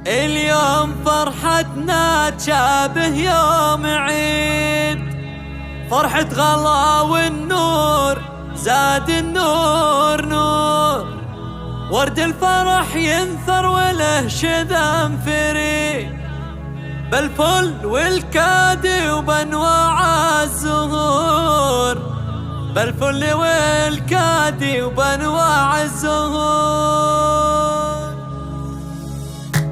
اليوم فرحتنا تشابه يوم عيد، فرحة غلا والنور زاد النور نور، ورد الفرح ينثر وله شذا فريد، بالفل والكادي وبانواع الزهور، بالفل والكادي وبانواع الزهور.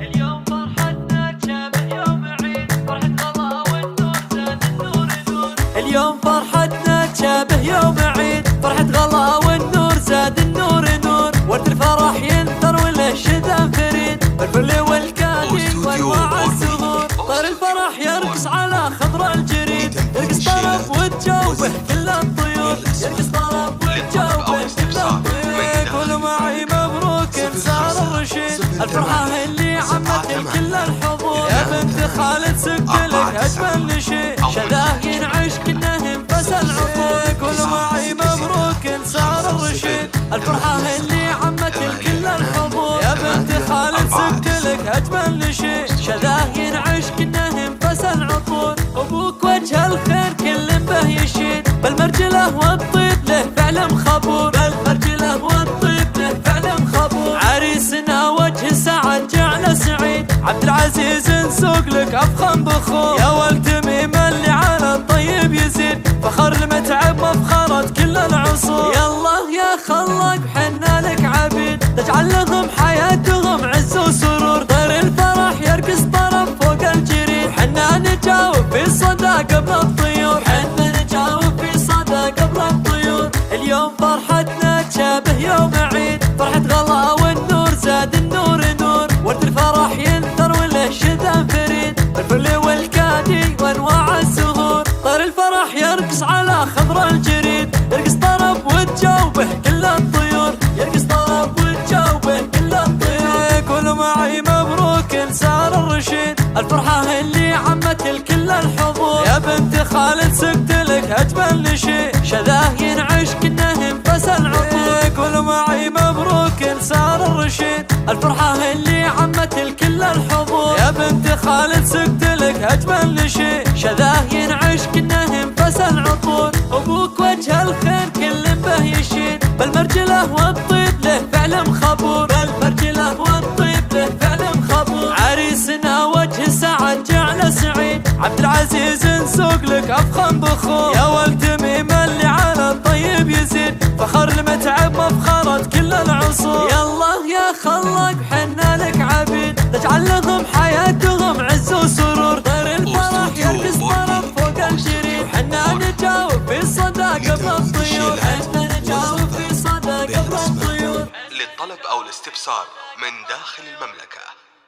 اليوم فرحتنا تشابه يوم عيد، فرحة غلا والنور زاد النور نور. اليوم فرحتنا تشابه يوم عيد، فرحة غلا والنور زاد النور نور، ورد الفرح ينثر وله شذا فريد، بالفل والكادي وانواع الزهور، طير الفرح يرقص على خضر الجريد، يرقص طرب وتجاوبه كل الطيور، يرقص طرب وتجاوبه كل الطيور. قولوا معي مبروك صار الرشيد، الفرحة اللي عمت كل الحضور، يا بنت خالد سقلك اجمل نشيد، شذاه ينعش كنه انفس العطور. قولوا معي مبروك صار الرشيد، الفرحة اللي عمت كل الحضور، يا بنت خالد سقلك اجمل نشيد، شذاه ينعش كنه انفس العطور. ابوك وجه الخير كل به يشيد، بالمرجله والطيب له فعل مخبور، بالمرجله والطيب له فعل مخبور. عريسنا وجه سعد جعل سعيد، عبد العزيز نسوق لك افخم بخور، يا والتميم اللي على الطيب يزيد، فخر المتعب مفخرة كل العصور. يالله يا خلاق حنا لك عبيد، تجعل لهم حياتهم عز وسرور، طير الفرح يرقص طرب فوق الجريد، حنا نجاوب في صدى قبل الطيور، حنا نجاوب في صدى قبل الطيور. اليوم فرحتنا تشابه يوم عيد، فرحة غلا والنور زاد النور نور، ورد الفرح ينثر وله شذا فريد، بالفل والكادي وانواع الزهور، طير الفرح يرقص على خضر الجريد، يرقص طرب وتجاوبه كل الطيور، يرقص طرب وتجاوبه كل الطيور. قولوا معي مبروك صار الرشيد، الفرحة اللي عمت كل الحضور، يا بنت خالد سقت لك اجمل نشيد، شذاه ينعش كنه انفس العطور. قولوا معي مبروك صار الرشيد، الفرحة اللي عمت كل الحضور، يا بنت خالد سقت لك اجمل نشيد، شذاه ينعش كنه انفس العطور. ابوك وجه الخير كل به يشيد، بالمرجله والطيب له فعل مخبور، بالمرجله والطيب له فعل مخبور. عريسنا وجه سعد جعل سعيد، عبد العزيز نسوق لك افخم بخور، يا والتميم اللي على الطيب يزيد، فخر المتعب مفخرة كل العصور. يالله يا خلاق حنا لك عبيد، تجعل لهم حياتهم عز وسرور، طير الفرح يرقص طرب فوق الجريد، حنا نجاوب في صدى قبل الطيور، حنا نجاوب في صدى قبل الطيور. للطلب أو الاستفسار من داخل المملكة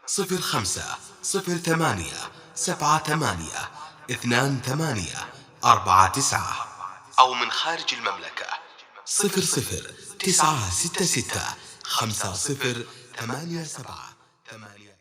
05-08-78-28-49، أو من خارج المملكة 00-966-50-87-8.